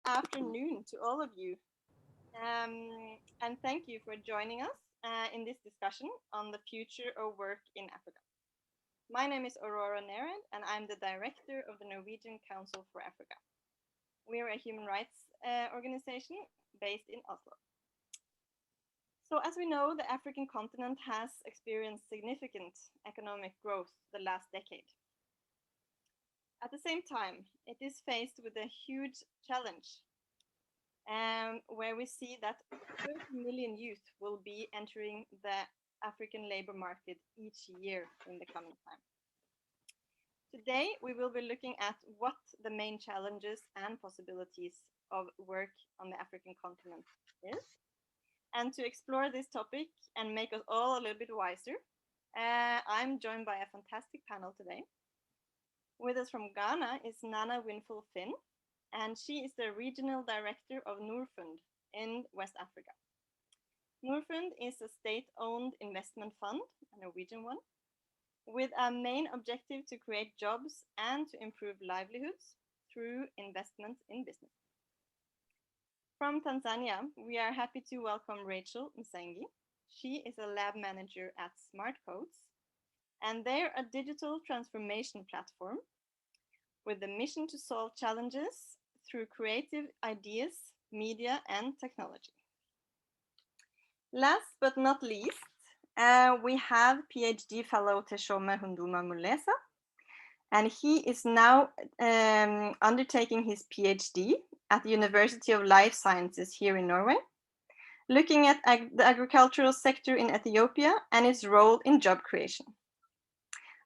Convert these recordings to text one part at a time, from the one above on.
afternoon to all of you. And thank you for joining us in this discussion on the future of work in Africa. My name is Aurora Nered, and I'm the director of the Norwegian Council for Africa. We are a human rights organization based in Oslo. So, as we know, the African continent has experienced significant economic growth the last decade. At the same time, it is faced with a huge challenge where we see that 30 million youth will be entering the African labor market each year in the coming time. Today, we will be looking at what the main challenges and possibilities of work on the African continent is. And to explore this topic and make us all a little bit wiser, I'm joined by a fantastic panel today. With us from Ghana is Nana Winful Finn, and she is the regional director of Norfund in West Africa. Norfund is a state-owned investment fund, a Norwegian one, with a main objective to create jobs and to improve livelihoods through investment in business. From Tanzania, we are happy to welcome Rachel Msengi. She is a lab manager at Smart Codes, and they're a digital transformation platform with the mission to solve challenges through creative ideas, media, and technology. Last but not least, we have PhD fellow Teshome Hunduma Mulesa, and he is now undertaking his PhD at the University of Life Sciences here in Norway, looking at the agricultural sector in Ethiopia and its role in job creation.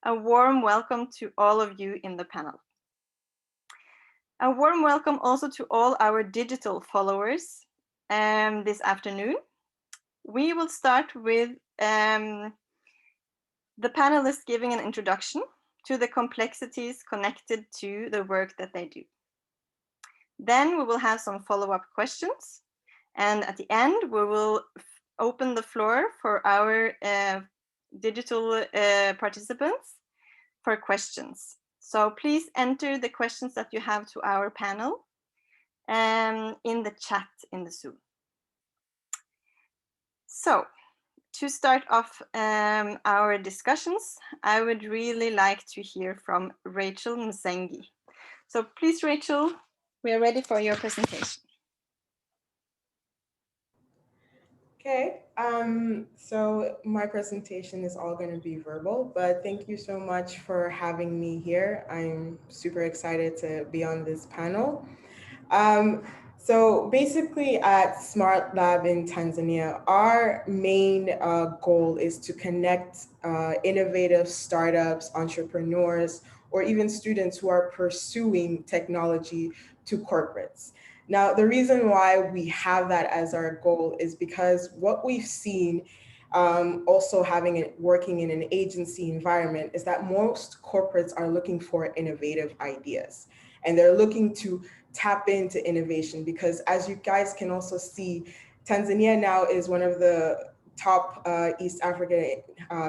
A warm welcome to all of you in the panel. A warm welcome also to all our digital followers this afternoon. We will start with the panelists giving an introduction to the complexities connected to the work that they do. Then we will have some follow-up questions. And at the end, we will open the floor for our digital participants for questions. So please enter the questions that you have to our panel in the chat in the Zoom. So to start off our discussions, I would really like to hear from Rachel Msengi. So please, Rachel, we are ready for your presentation. Okay, so my presentation is all going to be verbal, but thank you so much for having me here. I'm super excited to be on this panel. So basically at Smart Lab in Tanzania, our main goal is to connect innovative startups, entrepreneurs, or even students who are pursuing technology to corporates. Now, the reason why we have that as our goal is because what we've seen also having it working in an agency environment is that most corporates are looking for innovative ideas, and they're looking to tap into innovation because, as you guys can also see, Tanzania now is one of the top East African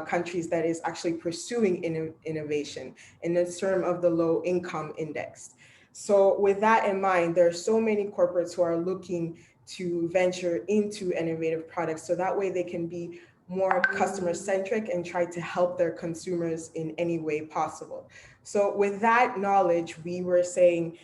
countries that is actually pursuing innovation in the term of the low income index. So with that in mind, there are so many corporates who are looking to venture into innovative products so that way they can be more customer centric and try to help their consumers in any way possible. So with that knowledge, we were saying,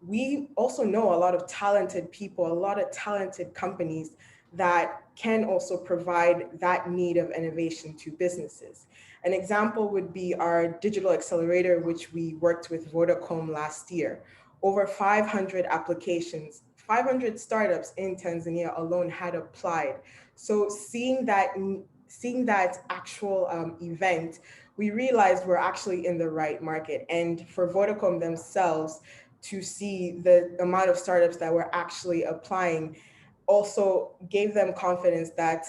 we also know a lot of talented people, a lot of talented companies that can also provide that need of innovation to businesses. An example would be our digital accelerator, which we worked with Vodacom last year. Over 500 applications, 500 startups in Tanzania alone had applied. So seeing that actual event, we realized we're actually in the right market. And for Vodacom themselves to see the amount of startups that were actually applying also gave them confidence that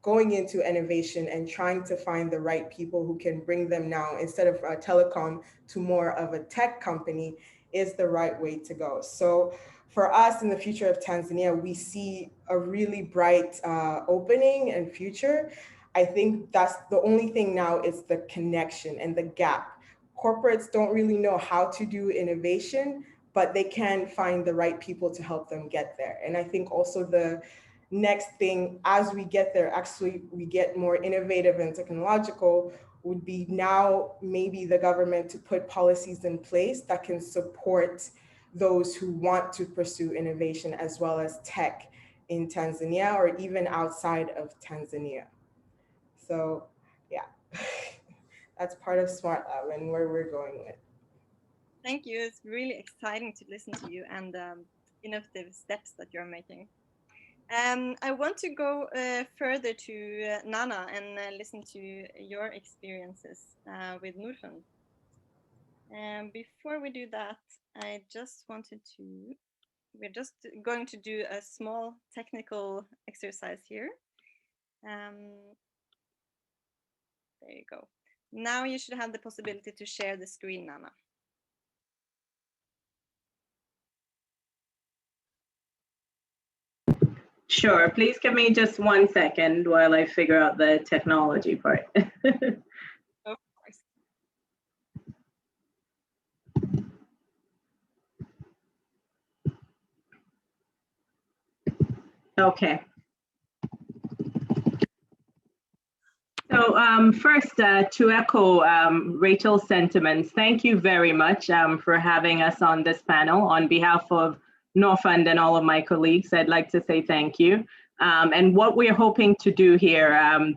going into innovation and trying to find the right people who can bring them now instead of a telecom to more of a tech company is the right way to go. So for us in the future of Tanzania, we see a really bright opening and future. I think that's the only thing now is the connection and the gap. Corporates don't really know how to do innovation, but they can find the right people to help them get there. And I think also the next thing, as we get there, actually we get more innovative and technological, would be now maybe the government to put policies in place that can support those who want to pursue innovation as well as tech in Tanzania or even outside of Tanzania. So yeah, that's part of Smart Lab and where we're going with. Thank you. It's really exciting to listen to you and innovative steps that you're making. I want to go further to Nana and listen to your experiences with Norfund. Before we do that, I just wanted to, we're just going to do a small technical exercise here. There you go. Now you should have the possibility to share the screen, Nana. Sure, please give me just 1 second while I figure out the technology part. Of course. Okay. So first, to echo Rachel's sentiments, thank you very much for having us on this panel. On behalf of Norfund and all of my colleagues, I'd like to say thank you. And what we're hoping to do here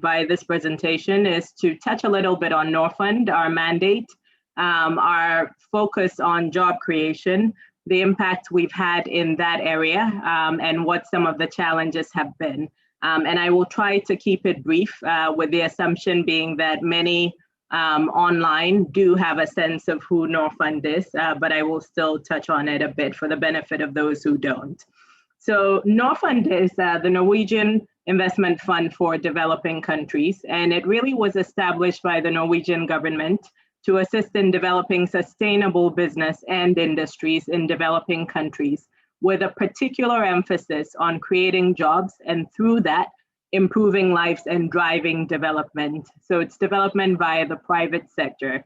by this presentation is to touch a little bit on Norfund, our mandate, our focus on job creation, the impact we've had in that area, and what some of the challenges have been. And I will try to keep it brief with the assumption being that many online do have a sense of who Norfund is, but I will still touch on it a bit for the benefit of those who don't. So Norfund is the Norwegian investment fund for developing countries, and it really was established by the Norwegian government to assist in developing sustainable business and industries in developing countries, with a particular emphasis on creating jobs and through that, improving lives and driving development. So it's development via the private sector.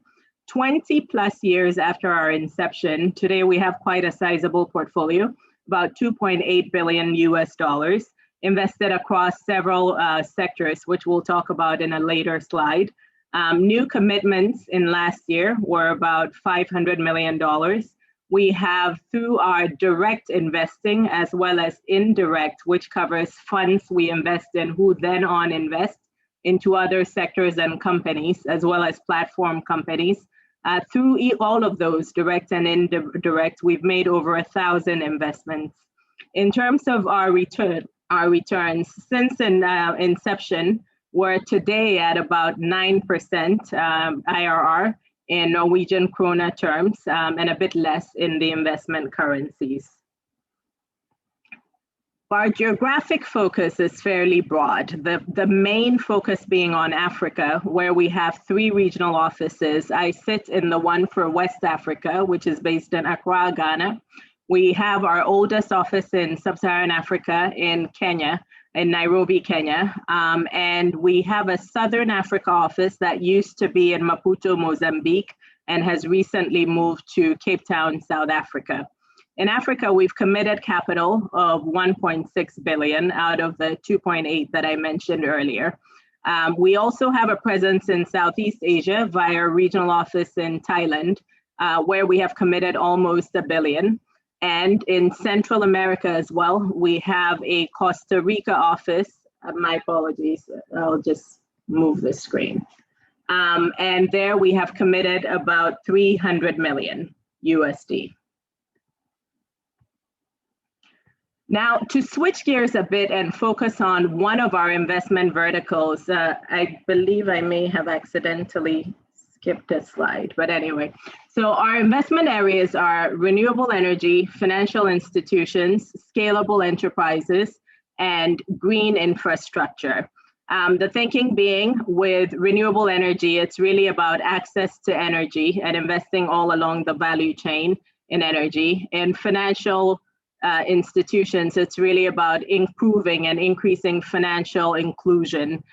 20 plus years after our inception, today we have quite a sizable portfolio, about $2.8 billion US, invested across several sectors, which we'll talk about in a later slide. New commitments in last year were about $500 million. We have, through our direct investing as well as indirect, which covers funds we invest in who then on invest into other sectors and companies, as well as platform companies. Through all of those, direct and indirect, we've made over 1,000 investments. In terms of our returns, since inception, we're today at about 9% IRR in Norwegian krona terms, and a bit less in the investment currencies. Our geographic focus is fairly broad, the main focus being on Africa, where we have 3 regional offices. I sit in the one for West Africa, which is based in Accra, Ghana. We have our oldest office in Sub-Saharan Africa in Kenya, in Nairobi, Kenya. And we have a Southern Africa office that used to be in Maputo, Mozambique, and has recently moved to Cape Town, South Africa. In Africa, we've committed capital of 1.6 billion out of the 2.8 that I mentioned earlier. We also have a presence in Southeast Asia via a regional office in Thailand, where we have committed almost $1 billion. And in Central America as well, we have a Costa Rica office. My apologies, I'll just move the screen. And there we have committed about 300 million USD. Now, to switch gears a bit and focus on one of our investment verticals, I believe I may have accidentally skipped a slide, but anyway. So our investment areas are renewable energy, financial institutions, scalable enterprises, and green infrastructure. The thinking being with renewable energy, it's really about access to energy and investing all along the value chain in energy. In financial institutions, it's really about improving and increasing financial inclusion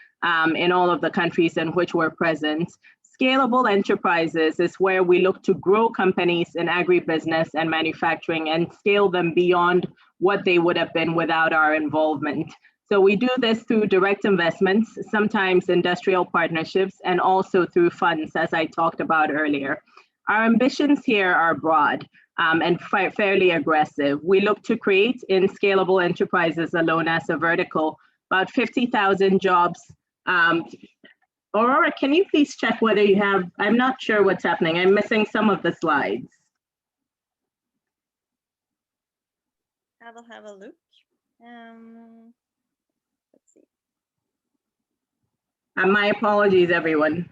in all of the countries in which we're present. scalable enterprises is where we look to grow companies in agribusiness and manufacturing and scale them beyond what they would have been without our involvement. So we do this through direct investments, sometimes industrial partnerships, and also through funds, as I talked about earlier. Our ambitions here are broad and fairly aggressive. We look to create in scalable enterprises alone as a vertical, about 50,000 jobs. Aurora, can you please check whether you have, I'm not sure what's happening. I'm missing some of the slides. I will have a look. Let's see. My apologies, everyone.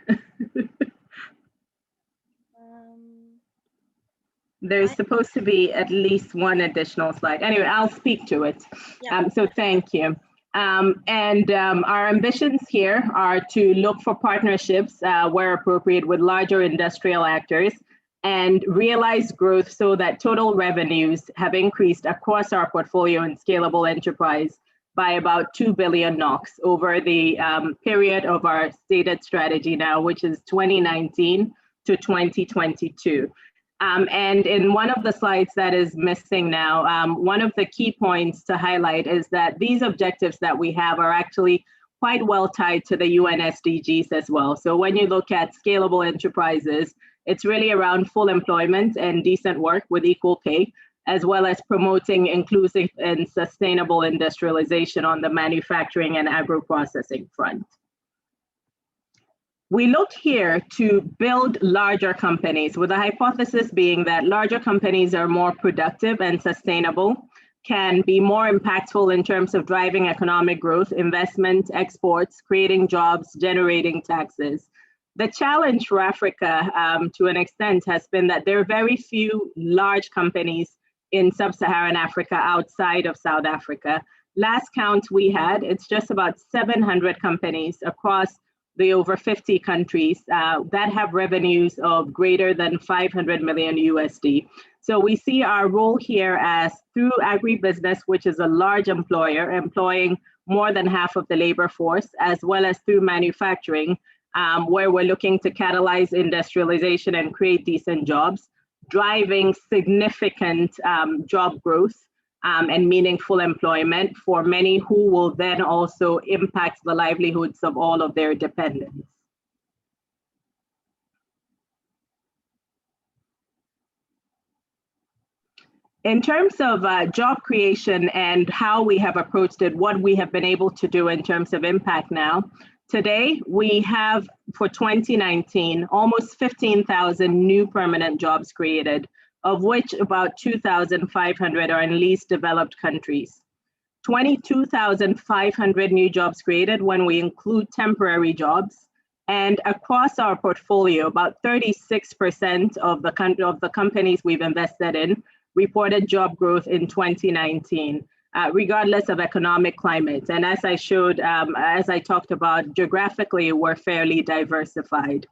There's supposed to be at least one additional slide. Anyway, I'll speak to it. Yeah. So thank you. Our ambitions here are to look for partnerships where appropriate with larger industrial actors and realize growth so that total revenues have increased across our portfolio in scalable enterprise by about 2 billion NOK over the period of our stated strategy now, which is 2019 to 2022. And in one of the slides that is missing now, one of the key points to highlight is that these objectives that we have are actually quite well tied to the UN SDGs as well. So when you look at scalable enterprises, it's really around full employment and decent work with equal pay, as well as promoting inclusive and sustainable industrialization on the manufacturing and agro-processing front. We look here to build larger companies, with the hypothesis being that larger companies are more productive and sustainable, can be more impactful in terms of driving economic growth, investment, exports, creating jobs, generating taxes. The challenge for Africa, to an extent, has been that there are very few large companies in sub-Saharan Africa outside of South Africa. Last count we had, it's just about 700 companies across the over 50 countries that have revenues of greater than 500 million USD. So we see our role here as through agribusiness, which is a large employer, employing more than half of the labor force, as well as through manufacturing, where we're looking to catalyze industrialization and create decent jobs, driving significant job growth and meaningful employment for many who will then also impact the livelihoods of all of their dependents. In terms of job creation and how we have approached it, what we have been able to do in terms of impact now, today we have, for 2019, almost 15,000 new permanent jobs created, of which about 2,500 are in least developed countries. 22,500 new jobs created when we include temporary jobs. And across our portfolio, about 36% of the companies we've invested in reported job growth in 2019, regardless of economic climate. And as I showed, as I talked about, geographically, we're fairly diversified.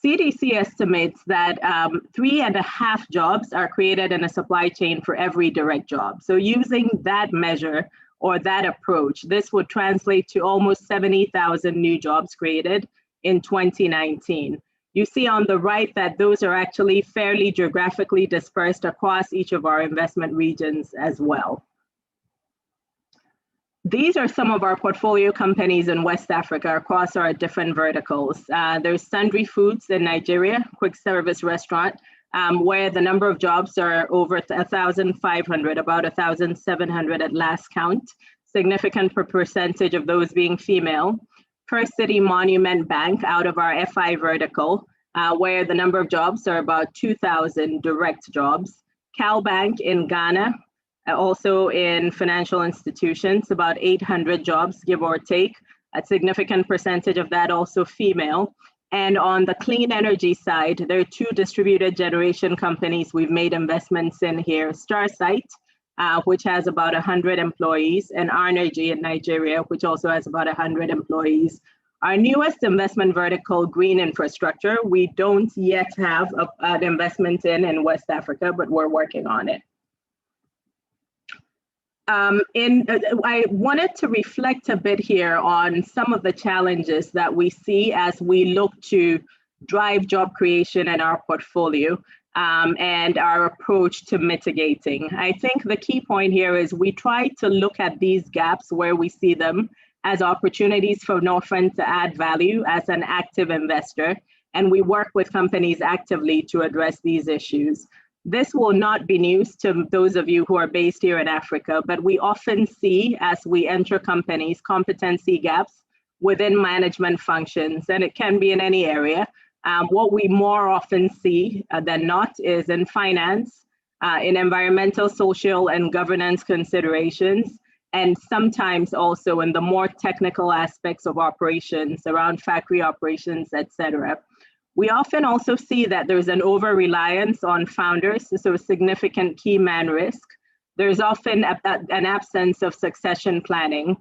CDC estimates that 3.5 jobs are created in a supply chain for every direct job. So using that measure or that approach, this would translate to almost 70,000 new jobs created in 2019. You see on the right that those are actually fairly geographically dispersed across each of our investment regions as well. These are some of our portfolio companies in West Africa across our different verticals. There's Sundry Foods in Nigeria, quick service restaurant, where the number of jobs are over 1,500, about 1,700 at last count, significant percentage of those being female. First City Monument Bank out of our FI vertical, where the number of jobs are about 2,000 direct jobs. Cal Bank in Ghana, also in financial institutions, about 800 jobs, give or take, a significant percentage of that also female. And on the clean energy side, there are two distributed generation companies we've made investments in here, Starsight, which has about 100 employees, and Arnergy in Nigeria, which also has about 100 employees. Our newest investment vertical, green infrastructure, we don't yet have an investment in West Africa, but we're working on it. I wanted to reflect a bit here on some of the challenges that we see as we look to drive job creation in our portfolio, and our approach to mitigating. I think the key point here is we try to look at these gaps where we see them as opportunities for Norfund to add value as an active investor, and we work with companies actively to address these issues. This will not be news to those of you who are based here in Africa, but we often see as we enter companies competency gaps within management functions, and it can be in any area. What we more often see than not is in finance, in environmental, social, and governance considerations, and sometimes also in the more technical aspects of operations around factory operations, etc. We often also see that there's an over-reliance on founders, so significant key man risk. There's often an absence of succession planning.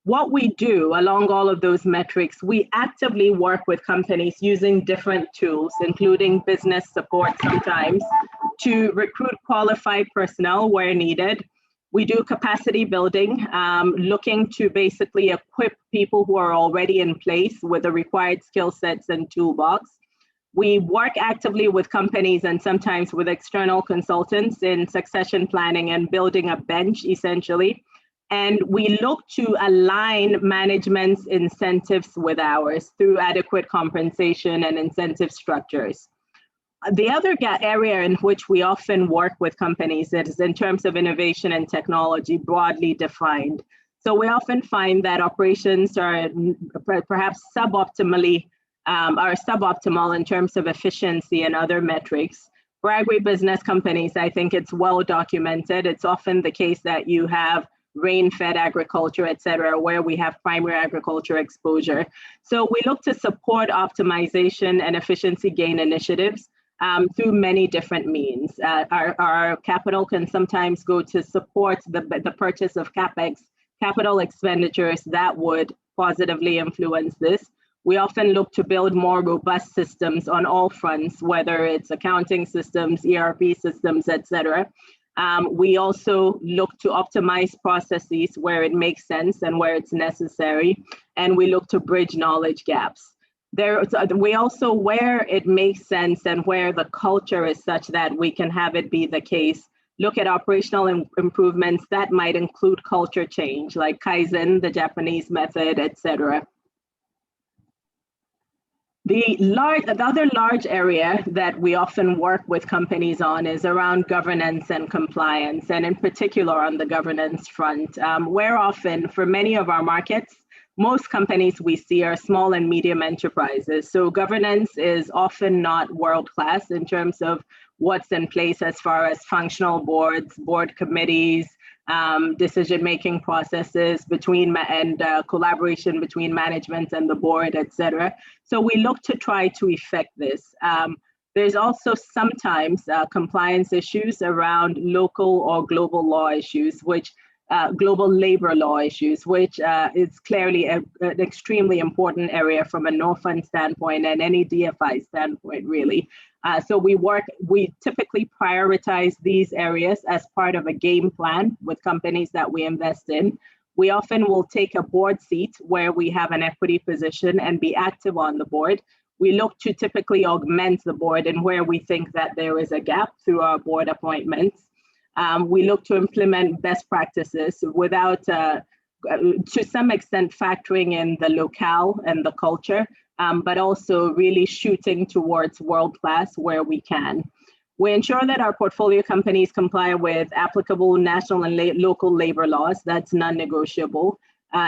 What we do along all of those metrics, we actively work with companies using different tools, including business support sometimes, to recruit qualified personnel where needed. We do capacity building, looking to basically equip people who are already in place with the required skill sets and toolbox. We work actively with companies and sometimes with external consultants in succession planning and building a bench, essentially. And we look to align management's incentives with ours through adequate compensation and incentive structures. The other area in which we often work with companies is in terms of innovation and technology, broadly defined. So we often find that operations are perhaps suboptimal in terms of efficiency and other metrics. For agribusiness companies, I think it's well documented. It's often the case that you have rain-fed agriculture, et cetera, where we have primary agriculture exposure. So we look to support optimization and efficiency gain initiatives through many different means. Our capital can sometimes go to support the purchase of CapEx, capital expenditures that would positively influence this. We often look to build more robust systems on all fronts, whether it's accounting systems, ERP systems, et cetera. We also look to optimize processes where it makes sense and where it's necessary, and we look to bridge knowledge gaps. We also, where it makes sense and where the culture is such that we can have it be the case, look at operational improvements that might include culture change, like Kaizen, the Japanese method, et cetera. The other large area that we often work with companies on is around governance and compliance, and in particular on the governance front, where often for many of our markets, most companies we see are small and medium enterprises. So governance is often not world-class in terms of what's in place as far as functional boards, board committees, decision-making processes and collaboration between management and the board, et cetera. So we look to try to effect this. There's also sometimes compliance issues around local or global law issues, global labor law issues, which is clearly an extremely important area from a Norfund standpoint and any DFI standpoint, really. So we typically prioritize these areas as part of a game plan with companies that we invest in. We often will take a board seat where we have an equity position and be active on the board. We look to typically augment the board and where we think that there is a gap through our board appointments. We look to implement best practices without, to some extent, factoring in the locale and the culture, but also really shooting towards world-class where we can. We ensure that our portfolio companies comply with applicable national and local labor laws. That's non-negotiable.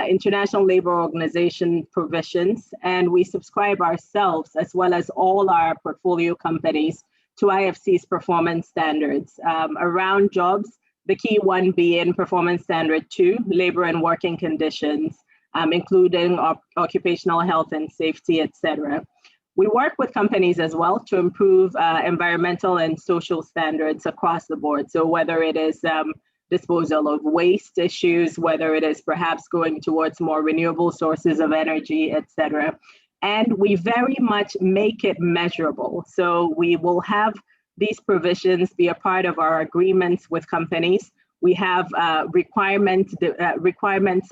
International Labor Organization provisions, and we subscribe ourselves as well as all our portfolio companies to IFC's performance standards around jobs, the key one being Performance Standard 2, labor and working conditions, including occupational health and safety, et cetera. We work with companies as well to improve environmental and social standards across the board. So whether it is disposal of waste issues, whether it is perhaps going towards more renewable sources of energy, et cetera. And we very much make it measurable. So we will have these provisions be a part of our agreements with companies. We have requirements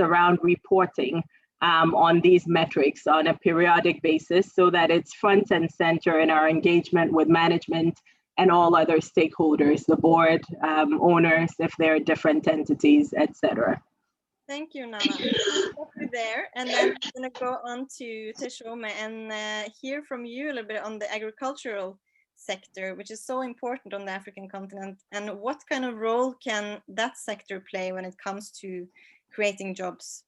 around reporting on these metrics on a periodic basis so that it's front and center in our engagement with management and all other stakeholders, the board, owners, if there are different entities, etc. Thank you, Nana. I'll stop you there, and then I'm going to go on to Teshome and hear from you a little bit on the agricultural sector, which is so important on the African continent, and what kind of role can that sector play when it comes to creating jobs?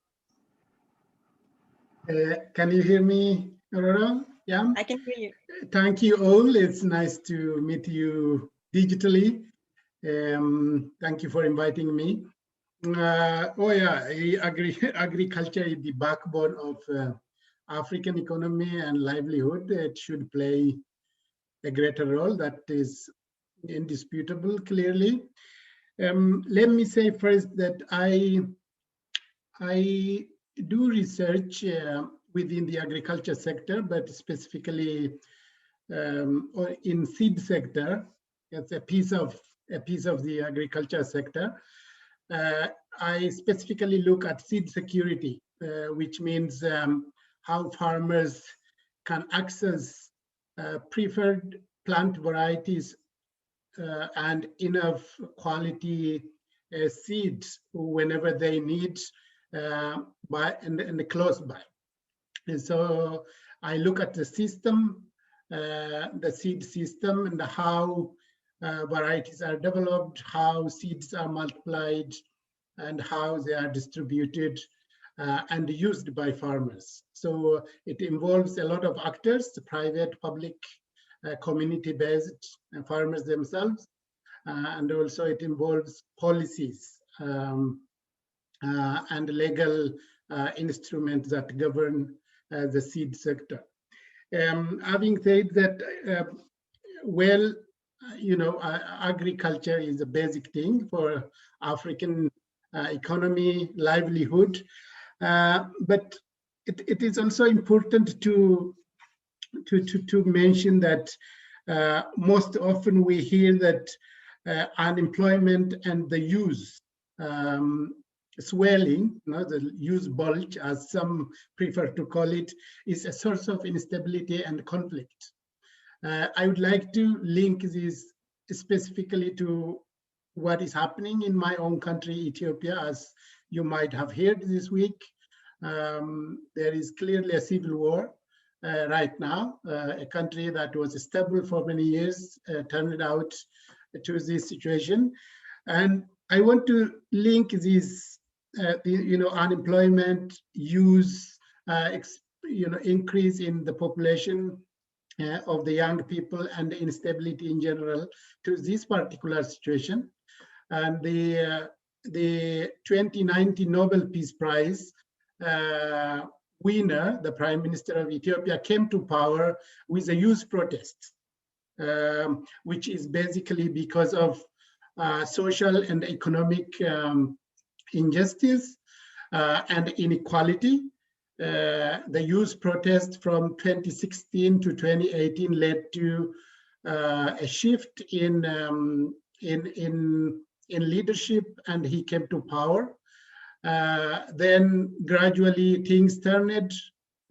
Can you hear me, Aurora? Yeah. I can hear you. Thank you all. It's nice to meet you digitally. Thank you for inviting me. Oh yeah, I agree. Agriculture is the backbone of African economy and livelihood. It should play a greater role. That is indisputable, clearly. Let me say first that I do research within the agriculture sector, but specifically or in seed sector. It's a piece of the agriculture sector. I specifically look at seed security, which means how farmers can access preferred plant varieties and enough quality seeds whenever they need and close by. And so I look at the system, the seed system, and how varieties are developed, how seeds are multiplied, and how they are distributed and used by farmers. So it involves a lot of actors, private, public, community-based farmers themselves, and also it involves policies and legal instruments that govern the seed sector. Having said that, well, you know, agriculture is a basic thing for African economy, livelihood, but it is also important to mention that most often we hear that unemployment and the youth swelling, the youth bulge, as some prefer to call it, is a source of instability and conflict. I would like to link this specifically to what is happening in my own country, Ethiopia. As you might have heard this week, there is clearly a civil war right now. A country that was stable for many years turned out to this situation. And I want to link this, unemployment, youth, increase in the population of the young people and the instability in general to this particular situation. And the 2019 Nobel Peace Prize winner, the Prime Minister of Ethiopia, came to power with a youth protest, which is basically because of social and economic injustice and inequality. The youth protest from 2016 to 2018 led to a shift in leadership, and he came to power. Then gradually things turned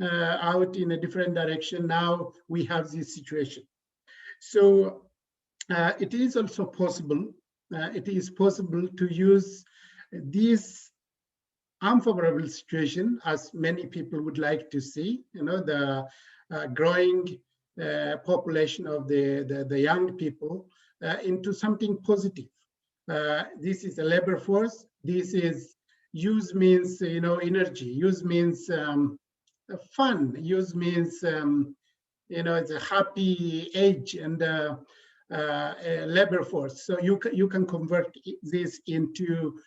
out in a different direction. Now we have this situation. So it is also possible. It is possible to use this unfavorable situation, as many people would like to see, the growing population of the young people into something positive. This is a labor force. This is youth means energy. Youth means fun. Youth means it's a happy age and a labor force. So you can convert this into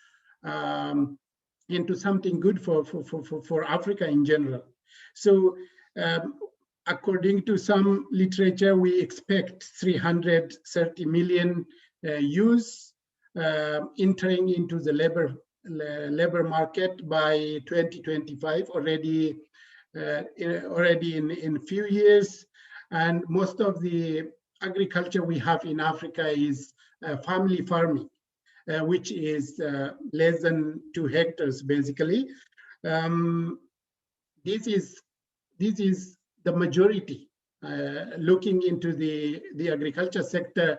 something good for Africa in general. So according to some literature, we expect 330 million youth entering into the labor market by 2025, already in a few years. And most of the agriculture we have in Africa is family farming, which is less than 2 hectares, basically. this is the majority. Looking into the agriculture sector,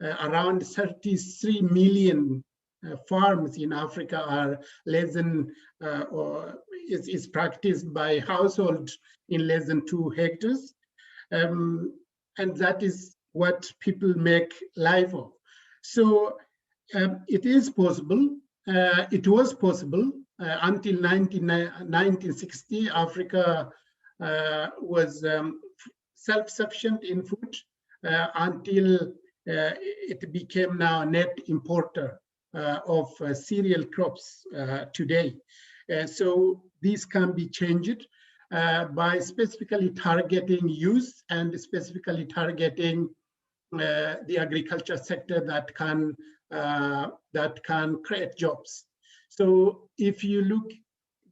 around 33 million farms in Africa are less than or is practiced by household in less than 2 hectares, and that is what people make life of. So it is possible. It was possible until 1960. Africa was self-sufficient in food until it became now a net importer of cereal crops today. So these can be changed by specifically targeting youth and specifically targeting the agriculture sector that can create jobs. So if you look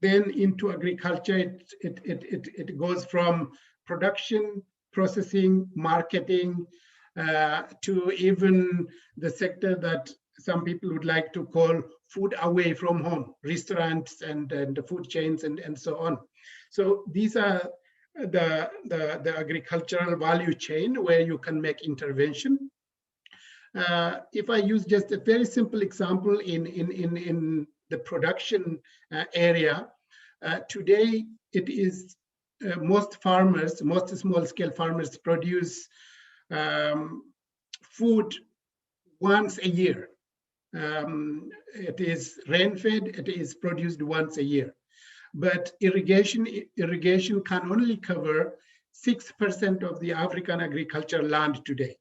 then into agriculture, it goes from production, processing, marketing, to even the sector that some people would like to call food away from home, restaurants and the food chains and so on. So these are the agricultural value chain where you can make intervention. If I use just a very simple example in the production area, today it is most farmers, most small-scale farmers produce food once a year. It is rain-fed, it is produced once a year. But irrigation can only cover 6% of the African agricultural land today.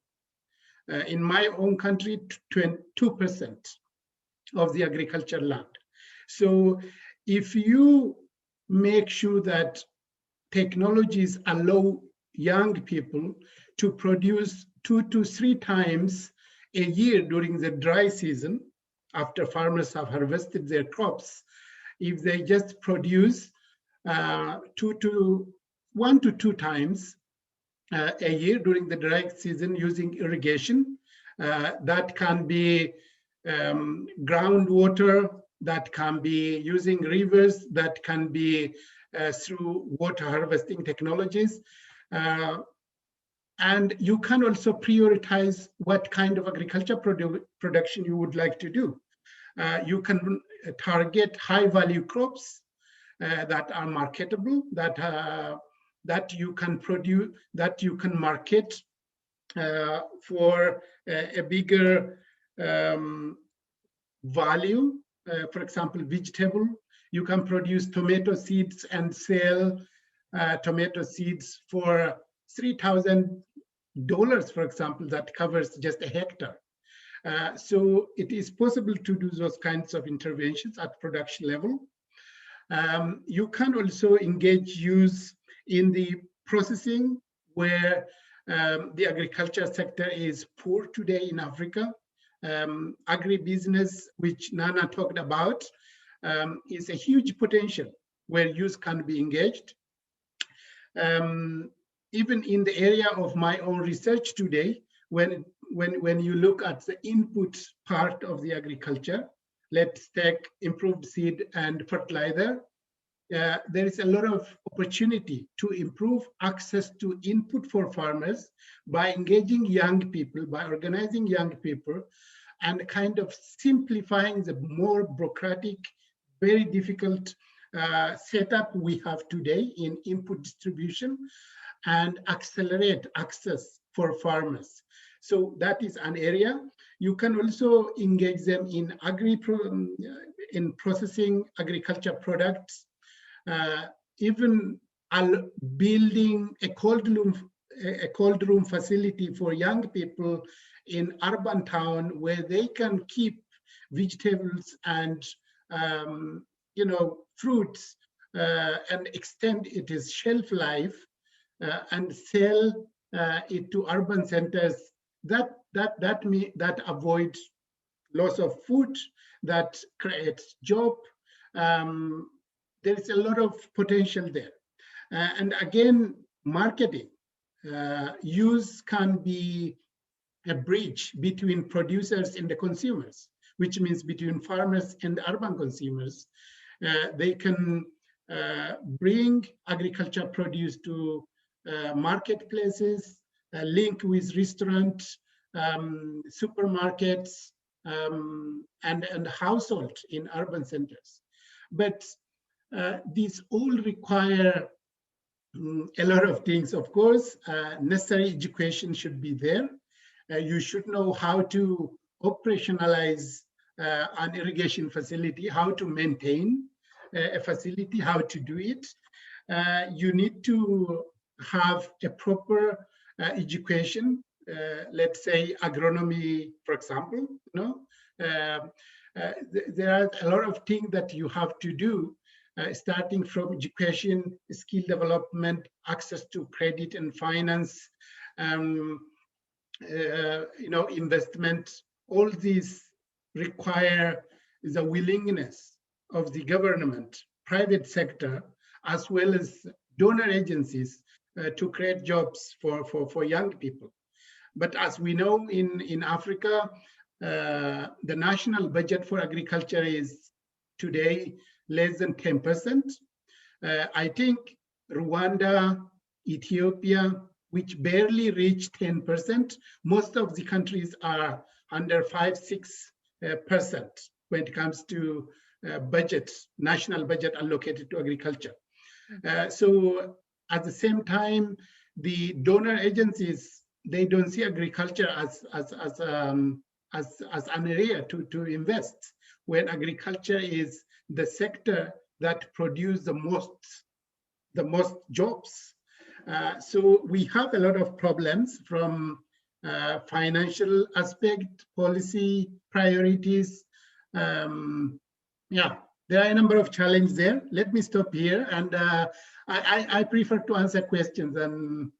In my own country, 2% of the agricultural land. So if you make sure that technologies allow young people to produce 2 to 3 times a year during the dry season, after farmers have harvested their crops, if they just produce 1 to 2 times a year during the dry season using irrigation, that can be groundwater, that can be using rivers, that can be through water harvesting technologies. And you can also prioritize what kind of agriculture production you would like to do. You can target high value crops that are marketable, that you can produce, that you can market for a bigger value. For example, vegetable, you can produce tomato seeds and sell tomato seeds for $3,000, for example, that covers just a hectare. So it is possible to do those kinds of interventions at production level. You can also engage youth in the processing, where the agriculture sector is poor today in Africa. Agribusiness, which Nana talked about, is a huge potential where youth can be engaged. Even in the area of my own research today, when you look at the input part of the agriculture, let's take improved seed and fertilizer, there is a lot of opportunity to improve access to input for farmers by engaging young people, by organizing young people, and kind of simplifying the more bureaucratic, very difficult setup we have today in input distribution, and accelerate access for farmers. So that is an area. You can also engage them in processing agriculture products, even building a cold room facility for young people in urban town where they can keep vegetables and fruits and extend its shelf life and sell it to urban centers. That avoids loss of food, that creates job. There is a lot of potential there. And again, marketing. Use can be a bridge between producers and the consumers, which means between farmers and urban consumers. They can bring agriculture produce to marketplaces, link with restaurants, supermarkets, and household in urban centers. But these all require a lot of things. Of course, necessary education should be there. You should know how to operationalize an irrigation facility, how to maintain a facility, how to do it. You need to have a proper education, let's say agronomy, for example. There are a lot of things that you have to do, starting from education, skill development, access to credit and finance, investment. All these require the willingness of the government, private sector, as well as donor agencies to create jobs for young people. But as we know, in Africa, the national budget for agriculture is today less than 10%. I think Rwanda, Ethiopia, which barely reach 10%, most of the countries are under 5-6% when it comes to budget, national budget allocated to agriculture. So at the same time, the donor agencies, they don't see agriculture as an area to invest, when agriculture is the sector that produces the most jobs. So we have a lot of problems from financial aspect, policy priorities. Yeah, there are a number of challenges there. Let me stop here, and I prefer to answer questions than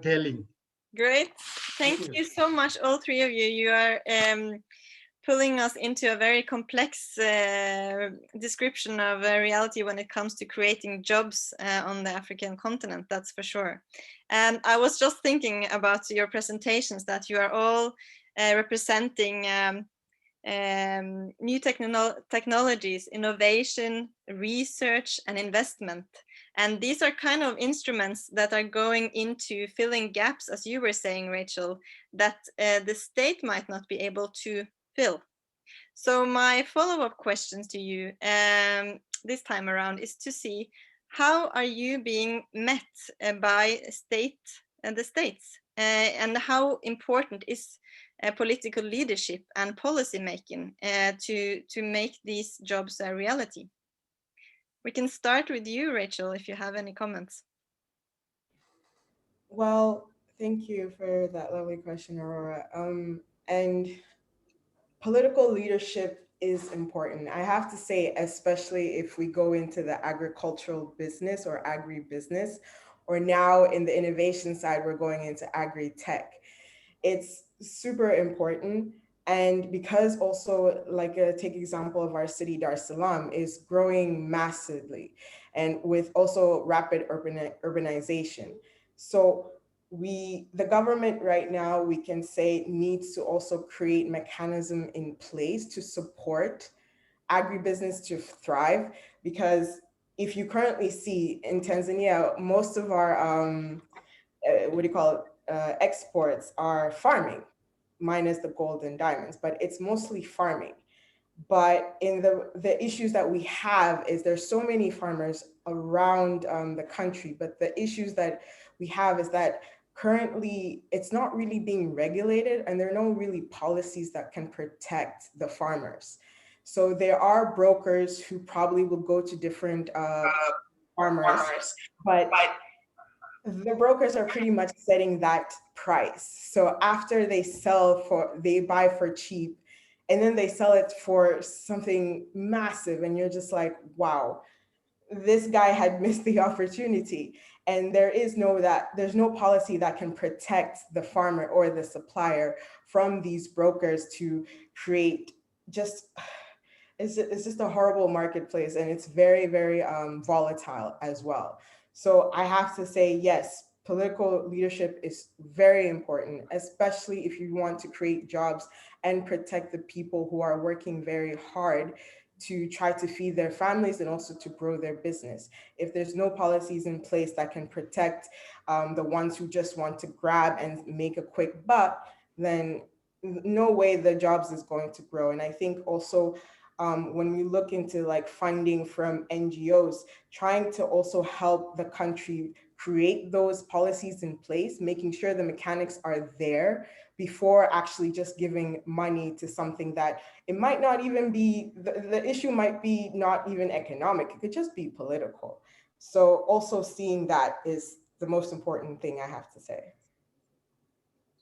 telling. Great. Thank you so much, all three of you. You are pulling us into a very complex description of reality when it comes to creating jobs on the African continent, that's for sure. And I was just thinking about your presentations, that you are all representing new technologies, innovation, research, and investment. And these are kind of instruments that are going into filling gaps, as you were saying, Rachel, that the state might not be able to fill. So my follow-up questions to you this time around is to see, how are you being met by the states, and how important is political leadership and policy making to make these jobs a reality? We can start with you, Rachel, if you have any comments. Well, thank you for that lovely question, Aurora. And political leadership is important. I have to say, especially if we go into the agricultural business or agribusiness, or now in the innovation side, we're going into agri-tech. It's super important. And because also, like take example of our city, Dar es Salaam is growing massively, and with also rapid urbanization. So the government right now, we can say, needs to also create mechanism in place to support agribusiness to thrive. Because if you currently see in Tanzania, most of our, exports are farming, minus the gold and diamonds, but it's mostly farming. But in the issues that we have is there's so many farmers around the country, but the issues that we have is that currently it's not really being regulated, and there are no really policies that can protect the farmers. So there are brokers who probably will go to different farmers, but the brokers are pretty much setting that price. So after they buy for cheap, and then they sell it for something massive, and you're just like, wow, this guy had missed the opportunity. And there's no policy that can protect the farmer or the supplier from these brokers to create it's just a horrible marketplace, and it's very, very volatile as well. So I have to say, yes, political leadership is very important, especially if you want to create jobs and protect the people who are working very hard to try to feed their families and also to grow their business. If there's no policies in place that can protect the ones who just want to grab and make a quick buck, then no way the jobs is going to grow. And I think also when we look into like funding from NGOs, trying to also help the country create those policies in place, making sure the mechanics are there before actually just giving money to something that it might not even be, the issue might be not even economic, it could just be political. So also seeing that is the most important thing I have to say.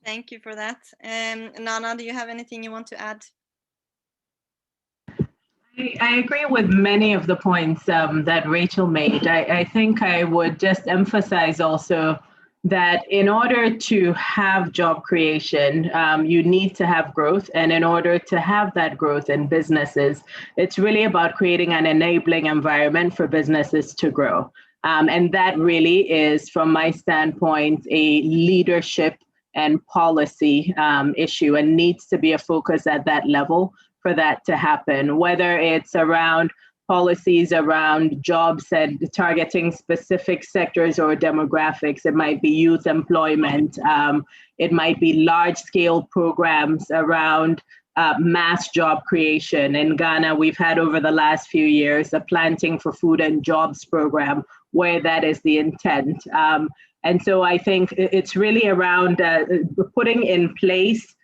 Thank you for that. Nana, do you have anything you want to add? I agree with many of the points that Rachel made. I think I would just emphasize also that in order to have job creation, you need to have growth. And in order to have that growth in businesses, it's really about creating an enabling environment for businesses to grow. And that really is, from my standpoint, a leadership and policy issue, and needs to be a focus at that level for that to happen, whether it's around policies around jobs and targeting specific sectors or demographics. It might be youth employment. It might be large scale programs around mass job creation. In Ghana, we've had over the last few years a Planting for Food and Jobs program where that is the intent. And so I think it's really around putting in place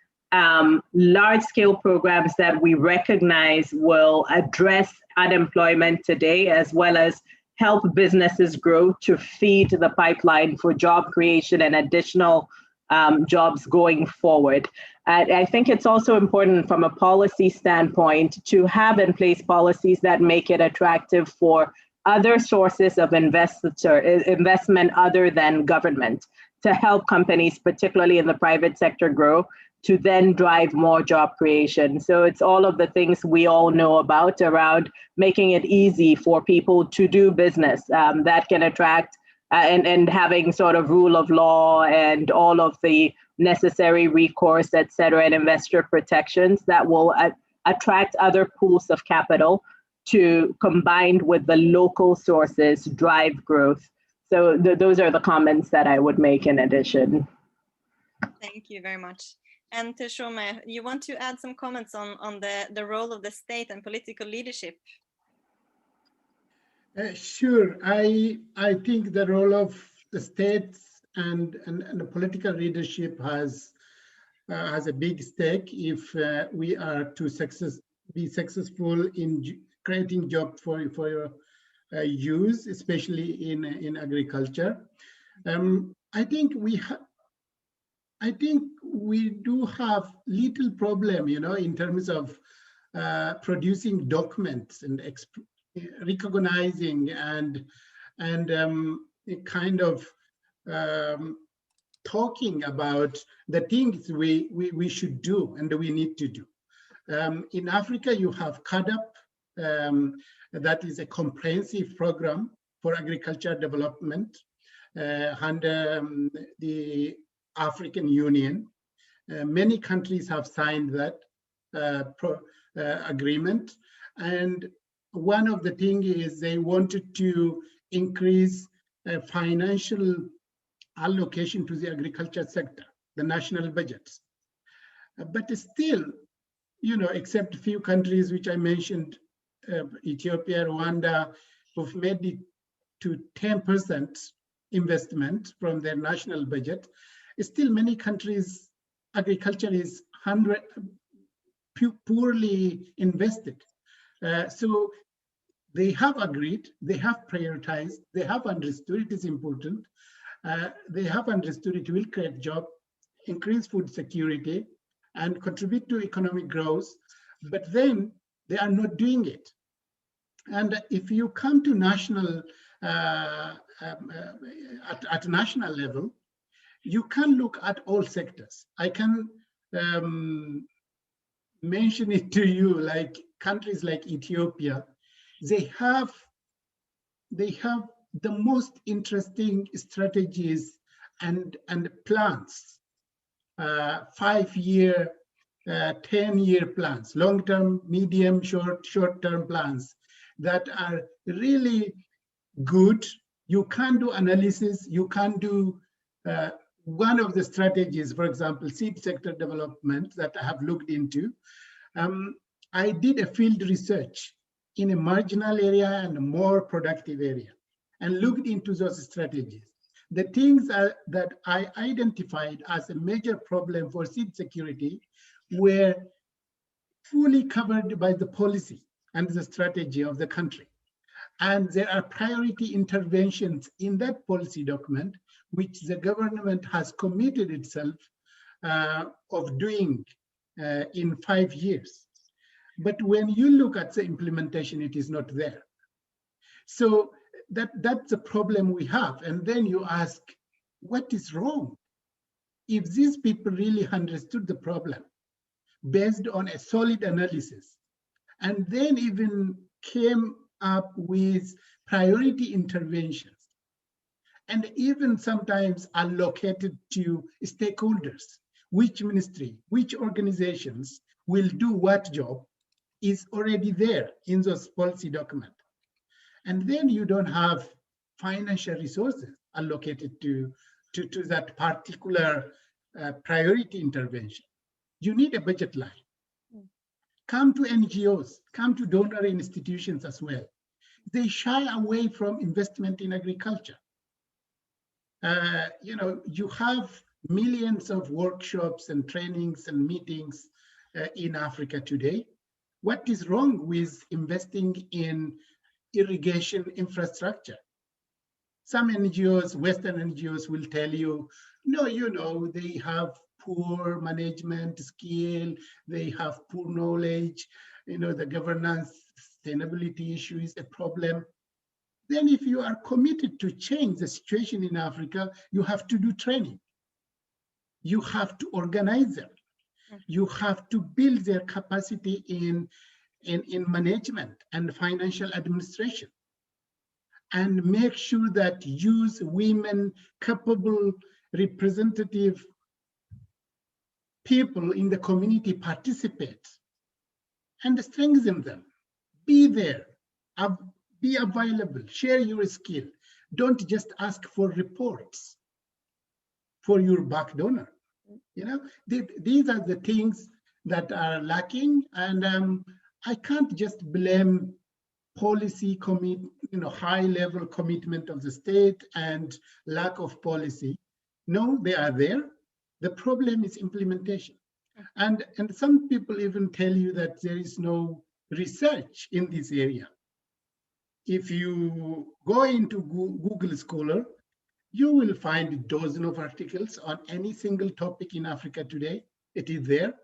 large-scale programs that we recognize will address unemployment today, as well as help businesses grow to feed the pipeline for job creation and additional jobs going forward. I think it's also important from a policy standpoint to have in place policies that make it attractive for other sources of investment other than government to help companies, particularly in the private sector, grow, to then drive more job creation. So it's all of the things we all know about around making it easy for people to do business that can attract and having sort of rule of law and all of the necessary recourse, et cetera, and investor protections that will attract other pools of capital to, combined with the local sources, drive growth. So those are the comments that I would make in addition. Thank you very much. And Teshome, you want to add some comments on the role of the state and political leadership? Sure. I think the role of the states and the political leadership has a big stake if we are to be successful in creating jobs for your youth, especially in agriculture. I think we do have little problem, in terms of producing documents and recognizing and kind of talking about the things we should do and we need to do. In Africa, you have CAADP, that is a comprehensive program for agriculture development under the African Union. Many countries have signed that agreement. And one of the things is they wanted to increase financial allocation to the agriculture sector, the national budgets. But still, except a few countries which I mentioned, Ethiopia, Rwanda, who've made it to 10% investment from their national budget, still many countries, agriculture is poorly invested. So they have agreed, they have prioritized, they have understood it is important. They have understood it will create jobs, increase food security, and contribute to economic growth, but then they are not doing it. And if you come to national, at national level, you can look at all sectors. I can mention it to you, like countries like Ethiopia, they have the most interesting strategies and plans, 5-year 10-year plans, long-term, medium, short-term plans that are really good. You can do analysis, you can do one of the strategies, for example, seed sector development that I have looked into. I did a field research in a marginal area and a more productive area and looked into those strategies. The things that I identified as a major problem for seed security were fully covered by the policy and the strategy of the country. And there are priority interventions in that policy document, which the government has committed itself of doing in 5 years. But when you look at the implementation, it is not there. So that's the problem we have. And then you ask, what is wrong? If these people really understood the problem based on a solid analysis, and then even came up with priority interventions, and even sometimes allocated to stakeholders, which ministry, which organizations will do what job, is already there in those policy documents. And then you don't have financial resources allocated to that particular priority intervention. You need a budget line. Come to NGOs, come to donor institutions as well. They shy away from investment in agriculture. You have millions of workshops and trainings and meetings in Africa today. What is wrong with investing in irrigation infrastructure? Some NGOs, Western NGOs, will tell you, no, they have poor management skill, they have poor knowledge, the governance sustainability issue is a problem. Then if you are committed to change the situation in Africa, you have to do training. You have to organize them. You have to build their capacity in management and financial administration, and make sure that youth, women, capable, representative people in the community participate, and strengthen them. Be there, be available, share your skill. Don't just ask for reports for your back donor. These are the things that are lacking, and I can't just blame policy high-level commitment of the state and lack of policy. No, they are there. The problem is implementation. And some people even tell you that there is no research in this area. If you go into Google Scholar, you will find dozens of articles on any single topic in Africa today. It is there.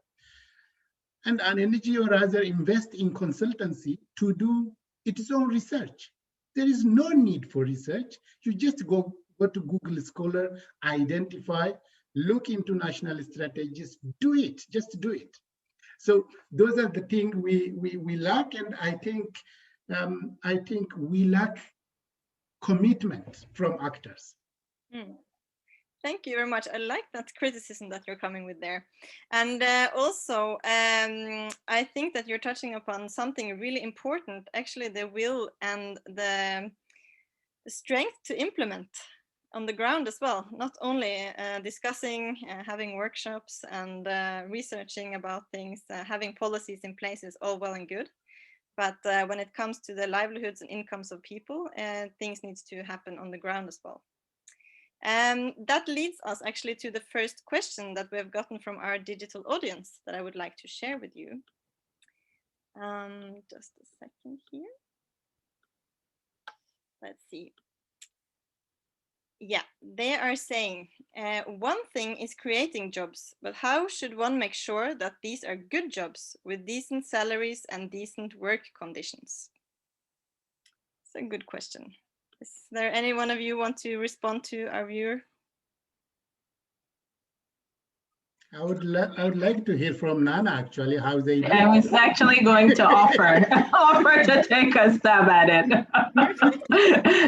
And an NGO rather invest in consultancy to do its own research. There is no need for research. You just go to Google Scholar, identify, look into national strategies, do it, just do it. So those are the things we lack, and I think we lack commitment from actors. Thank you very much. I like that criticism that you're coming with there. And also, I think that you're touching upon something really important, actually the will and the strength to implement on the ground as well, not only discussing, having workshops and researching about things, having policies in place is all well and good. But when it comes to the livelihoods and incomes of people, things need to happen on the ground as well. That leads us actually to the first question that we have gotten from our digital audience that I would like to share with you. Just a second here. Let's see. Yeah, they are saying, one thing is creating jobs, but how should one make sure that these are good jobs with decent salaries and decent work conditions? It's a good question. Is there any one of you want to respond to our viewer? I would like to hear from Nana, actually, how they do. I was actually going to offer to take a stab at it.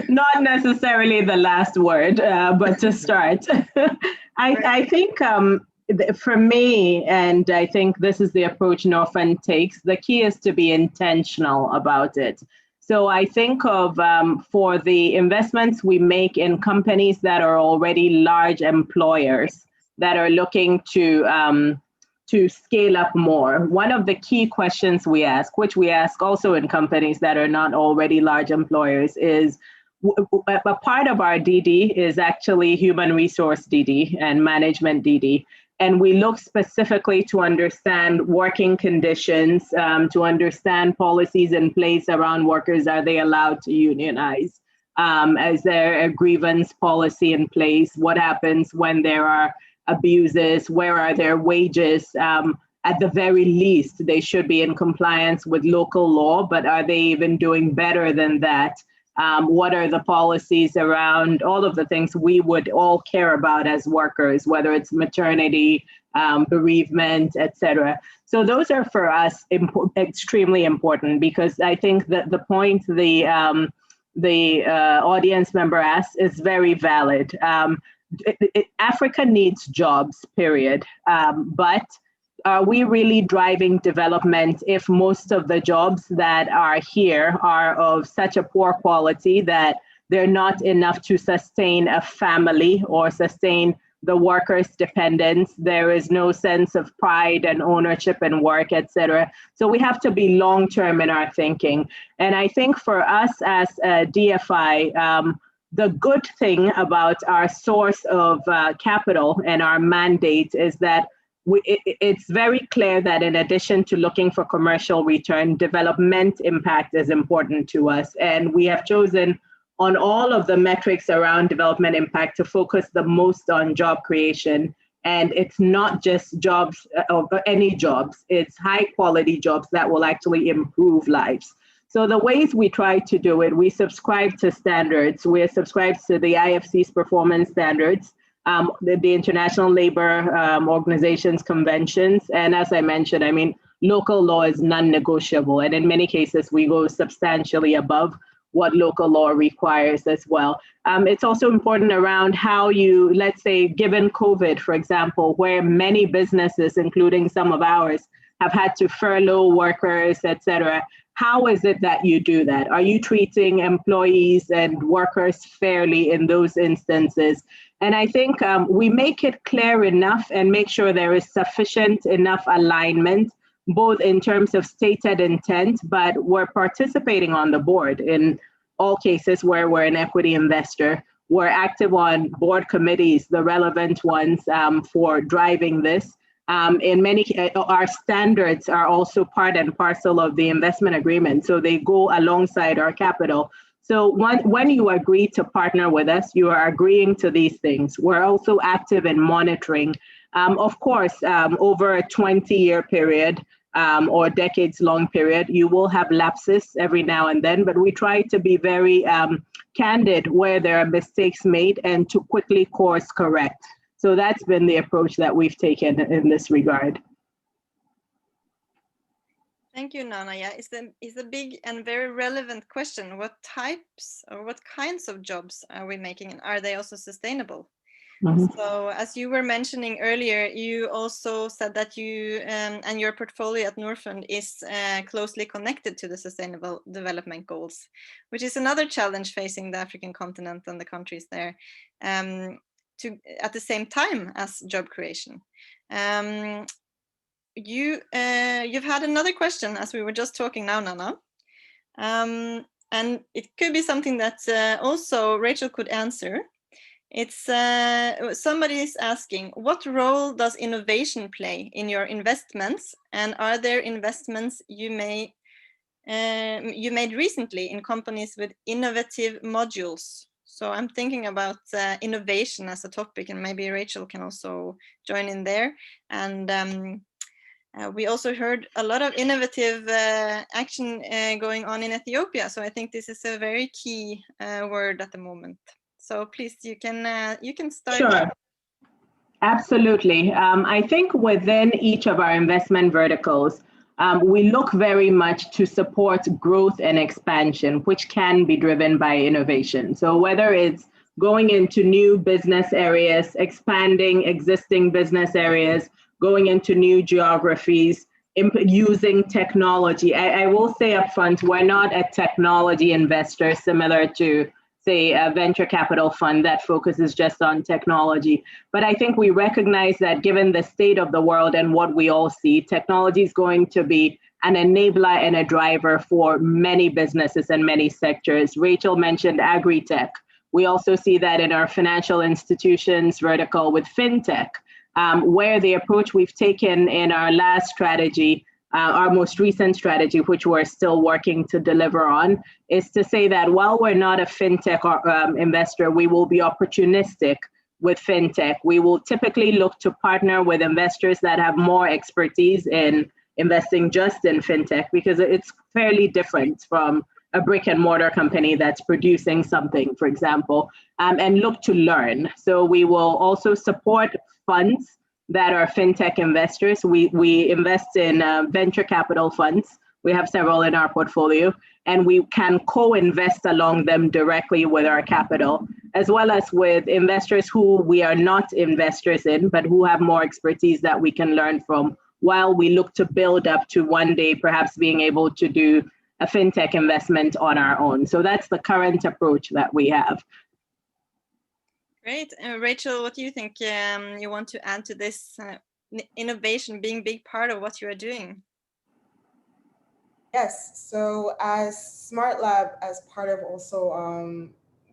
Not necessarily the last word, but to start. I think for me, and I think this is the approach Norfund takes, the key is to be intentional about it. So I think of for the investments we make in companies that are already large employers that are looking to scale up more. One of the key questions we ask, which we ask also in companies that are not already large employers, is a part of our DD is actually human resource DD and management DD. And we look specifically to understand working conditions, to understand policies in place around workers. Are they allowed to unionize? Is there a grievance policy in place? What happens when there are abuses? Where are their wages? At the very least, they should be in compliance with local law, but are they even doing better than that? What are the policies around all of the things we would all care about as workers, whether it's maternity, bereavement, etc. So those are for us extremely important, because I think that the point the audience member asked is very valid. Africa needs jobs, period. But are we really driving development if most of the jobs that are here are of such a poor quality that they're not enough to sustain a family or sustain the workers' dependents? There is no sense of pride and ownership in work, etc. So we have to be long-term in our thinking. And I think for us as DFI, the good thing about our source of capital and our mandate is that it's very clear that in addition to looking for commercial return, development impact is important to us. And we have chosen on all of the metrics around development impact to focus the most on job creation. And it's not just jobs, or any jobs, it's high quality jobs that will actually improve lives. So the ways we try to do it, we subscribe to standards. We subscribe to the IFC's performance standards, the International Labor Organization's conventions. And as I mentioned, I mean, local law is non-negotiable. And in many cases, we go substantially above what local law requires as well. It's also important around how you, let's say, given COVID, for example, where many businesses, including some of ours, have had to furlough workers, et cetera. How is it that you do that? Are you treating employees and workers fairly in those instances? And I think we make it clear enough and make sure there is sufficient enough alignment, both in terms of stated intent, but we're participating on the board in all cases where we're an equity investor. We're active on board committees, the relevant ones for driving this. In many, our standards are also part and parcel of the investment agreement, so they go alongside our capital. So when you agree to partner with us, you are agreeing to these things. We're also active in monitoring. Of course, over a 20-year period or decades-long period, you will have lapses every now and then, but we try to be very candid where there are mistakes made and to quickly course correct. So that's been the approach that we've taken in this regard. Thank you, Nana. Yeah, it's a big and very relevant question. What types or what kinds of jobs are we making, and are they also sustainable? Mm-hmm. So, as you were mentioning earlier, you also said that you and your portfolio at Norfund is closely connected to the Sustainable Development Goals, which is another challenge facing the African continent and the countries there, at the same time as job creation. You've had another question, as we were just talking now, Nana, and it could be something that also Rachel could answer. It's somebody is asking, what role does innovation play in your investments, and are there investments you made recently in companies with innovative modules? So I'm thinking about innovation as a topic, and maybe Rachel can also join in there. And we also heard a lot of innovative action going on in Ethiopia. So I think this is a very key word at the moment. So please, you can start. Sure. Absolutely. I think within each of our investment verticals, we look very much to support growth and expansion, which can be driven by innovation. So whether it's going into new business areas, expanding existing business areas, going into new geographies, using technology. I will say upfront, we're not a technology investor similar to, say, a venture capital fund that focuses just on technology. But I think we recognize that given the state of the world and what we all see, technology is going to be an enabler and a driver for many businesses and many sectors. Rachel mentioned agri-tech. We also see that in our financial institutions vertical with fintech, where the approach we've taken in our last strategy, our most recent strategy, which we're still working to deliver on, is to say that while we're not a fintech investor, we will be opportunistic with fintech. We will typically look to partner with investors that have more expertise in investing just in fintech, because it's fairly different from a brick and mortar company that's producing something, for example, and look to learn. So we will also support funds that are fintech investors. We invest in venture capital funds. We have several in our portfolio, and we can co-invest along them directly with our capital, as well as with investors who we are not investors in, but who have more expertise that we can learn from, while we look to build up to one day perhaps being able to do a fintech investment on our own. So that's the current approach that we have. Great. Rachel, what do you think you want to add to this innovation being a big part of what you are doing? Yes, so as Smart Lab, as part of also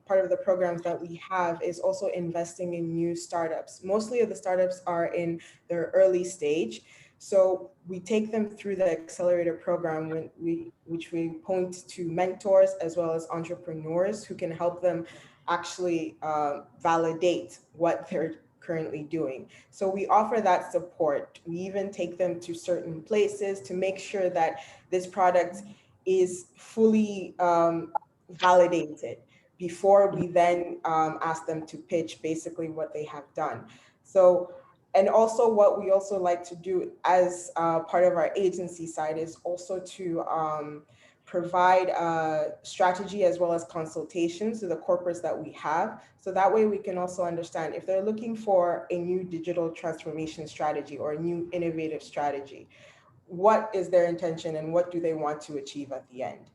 part of the programs that we have, is also investing in new startups. Mostly of the startups are in their early stage. So we take them through the accelerator program, which we point to mentors as well as entrepreneurs who can help them actually validate what they're currently doing. So we offer that support. We even take them to certain places to make sure that this product is fully validated before we then ask them to pitch basically what they have done. So, and also what we also like to do as part of our agency side is also to provide strategy as well as consultations to the corporates that we have. So that way we can also understand if they're looking for a new digital transformation strategy or a new innovative strategy, what is their intention and what do they want to achieve at the end?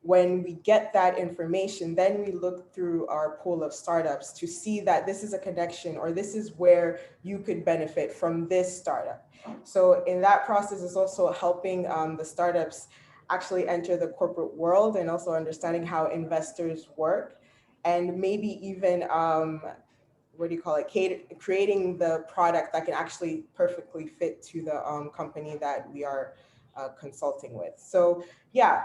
When we get that information, then we look through our pool of startups to see that this is a connection or this is where you could benefit from this startup. So in that process is also helping the startups actually enter the corporate world and also understanding how investors work, and maybe even creating the product that can actually perfectly fit to the company that we are consulting with. So yeah,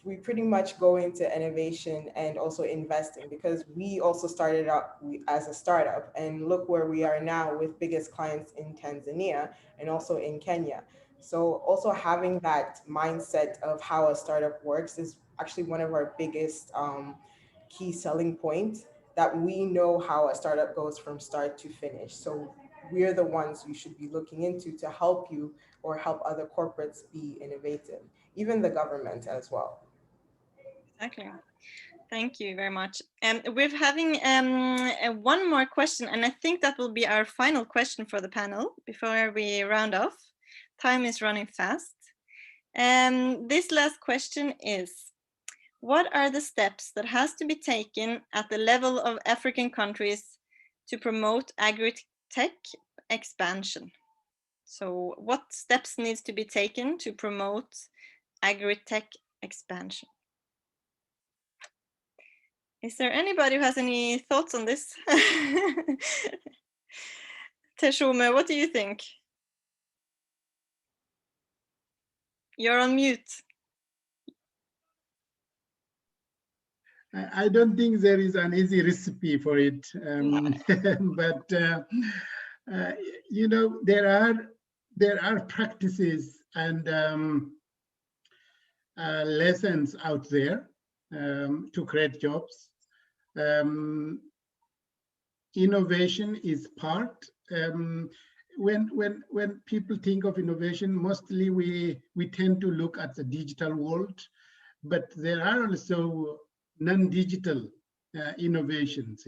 we pretty much go into innovation and also investing, because we also started out as a startup, and look where we are now with biggest clients in Tanzania and also in Kenya. So also having that mindset of how a startup works is actually one of our biggest key selling points, that we know how a startup goes from start to finish. So we're the ones you should be looking into to help you or help other corporates be innovative, even the government as well. Exactly. Thank you very much. We're having one more question, and I think that will be our final question for the panel before we round off. Time is running fast. This last question is, what are the steps that has to be taken at the level of African countries to promote agri-tech expansion? So what steps needs to be taken to promote agri-tech expansion? Is there anybody who has any thoughts on this? Teshome, what do you think? You're on mute. I don't think there is an easy recipe for it, but you know, there are practices and lessons out there to create jobs. Innovation is part. When people think of innovation, mostly we tend to look at the digital world, but there are also non-digital innovations,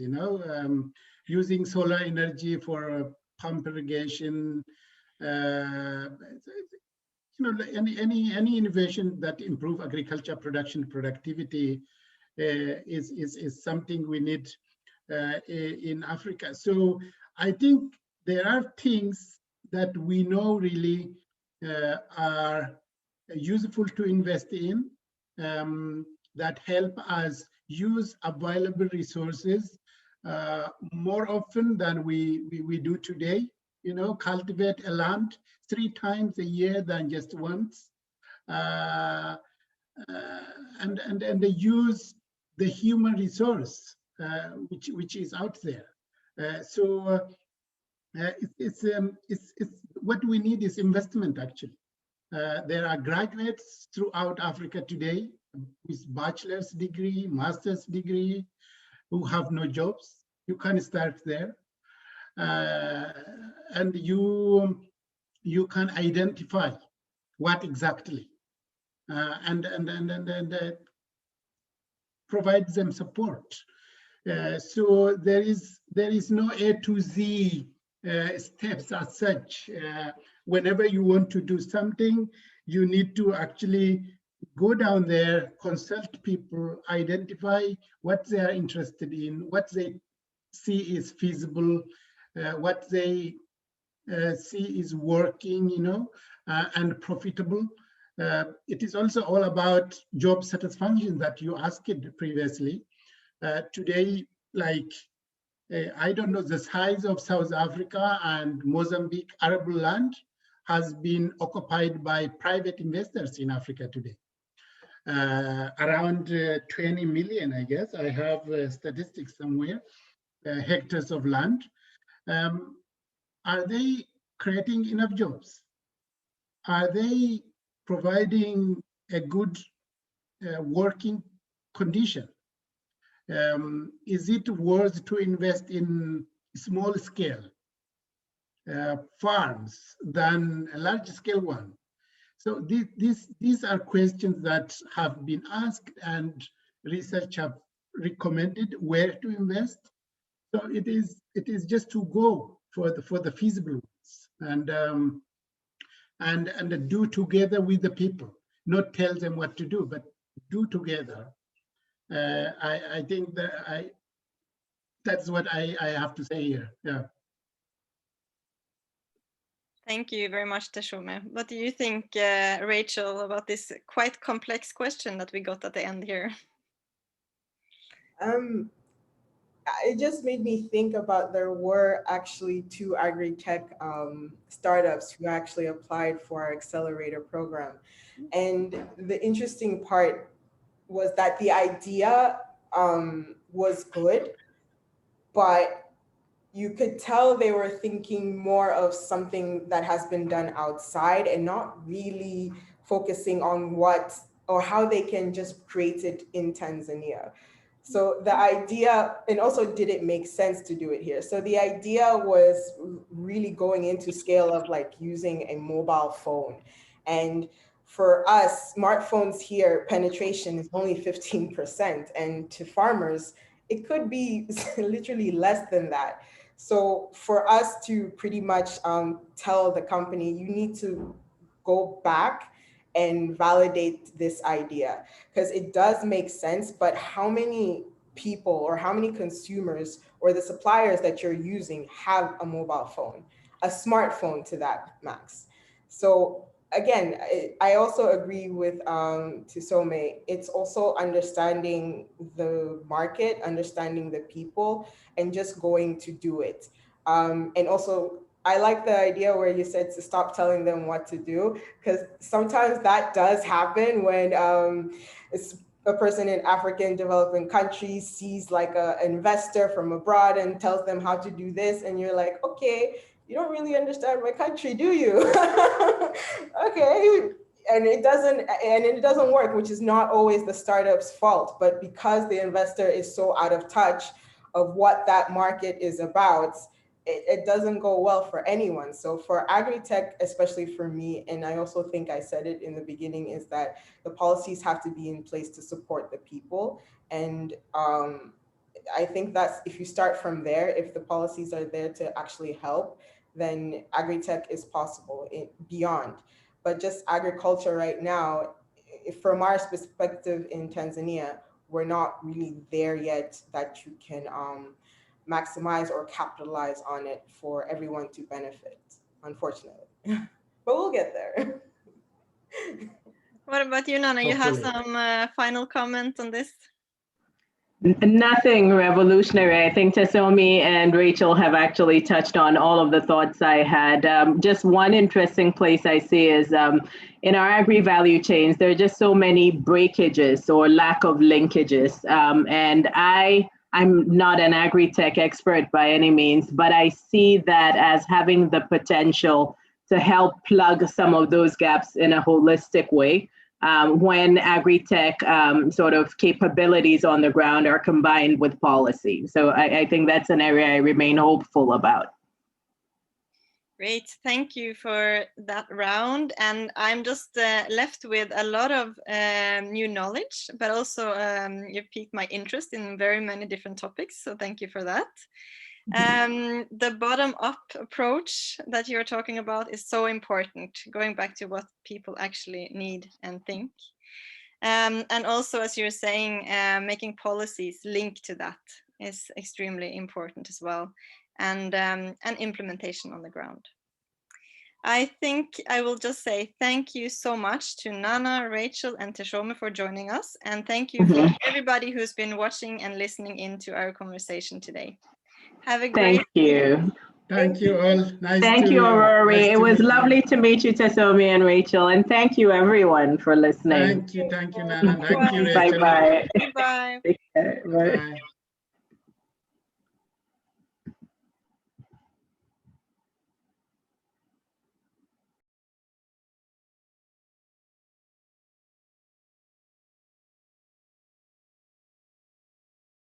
using solar energy for pump irrigation, any innovation that improve agriculture production productivity is something we need in Africa. So I think there are things that we know really are useful to invest in, that help us use available resources more often than we do today. Cultivate a land 3 times a year than just once, and they use the human resource which is out there. It's what we need is investment, actually. There are graduates throughout Africa today with bachelor's degree, master's degree, who have no jobs. You can start there. And you can identify what exactly, and provide them support. So there is no A to Z steps as such. Whenever you want to do something, you need to actually go down there, consult people, identify what they are interested in, what they see is feasible, what they see is working, and profitable. It is also all about job satisfaction that you asked previously. Today, I don't know, the size of South Africa and Mozambique arable land has been occupied by private investors in Africa today. Around 20 million, I guess. I have statistics somewhere, hectares of land. Are they creating enough jobs? Are they providing a good working condition? Is it worth to invest in small scale farms than a large scale one? So these are questions that have been asked, and research have recommended where to invest. So it is just to go for the feasible ones, and do together with the people, not tell them what to do, but do together. I think that that's what I have to say here. Yeah. Thank you very much, Teshome. What do you think, Rachel, about this quite complex question that we got at the end here? It just made me think about, there were actually 2 agri-tech startups who actually applied for our accelerator program. And the interesting part was that the idea was good, but you could tell they were thinking more of something that has been done outside and not really focusing on what or how they can just create it in Tanzania. So the idea, and also did it make sense to do it here? So the idea was really going into scale of using a mobile phone. And for us, smartphones here, penetration is only 15%. And to farmers, it could be literally less than that. So for us to pretty much tell the company, you need to go back and validate this idea, because it does make sense, but how many people or how many consumers or the suppliers that you're using have a mobile phone, a smartphone to that max? So again, I also agree with Teshome. It's also understanding the market, understanding the people, and just going to do it. And also, I like the idea where you said to stop telling them what to do, because sometimes that does happen when it's a person in African developing countries sees an investor from abroad and tells them how to do this. And you're like, okay, you don't really understand my country, do you? Okay. And it doesn't work, which is not always the startup's fault, but because the investor is so out of touch of what that market is about, it doesn't go well for anyone. So for agri-tech, especially for me, and I also think I said it in the beginning, is that the policies have to be in place to support the people. And I think that's, if you start from there, if the policies are there to actually help, then agri-tech is possible beyond. But just agriculture right now, from our perspective in Tanzania, we're not really there yet that you can maximize or capitalize on it for everyone to benefit, unfortunately. But we'll get there. What about you, Nana? You have Hopefully. some final comment on this? Nothing revolutionary. I think Tasomi and Rachel have actually touched on all of the thoughts I had. Just one interesting place I see is in our agri-value chains, there are just so many breakages or lack of linkages. And I'm not an agri-tech expert by any means, but I see that as having the potential to help plug some of those gaps in a holistic way. When agri-tech sort of capabilities on the ground are combined with policy. So I think that's an area I remain hopeful about. Great, thank you for that round. And I'm just left with a lot of new knowledge, but also you've piqued my interest in very many different topics. So thank you for that. The bottom-up approach that you're talking about is so important, going back to what people actually need and think. And also, as you're saying, making policies linked to that is extremely important as well, and implementation on the ground. I think I will just say thank you so much to Nana, Rachel, and Teshome for joining us. And thank you for everybody who's been watching and listening into our conversation today. Have a great Thank you. Thank you all. Thank you, Aurori. It was lovely to meet you, Tasomi and Rachel. And thank you, everyone, for listening. Thank you, Nana. Thank you, Rachel. Bye-bye. Bye. Take care. Bye. Bye.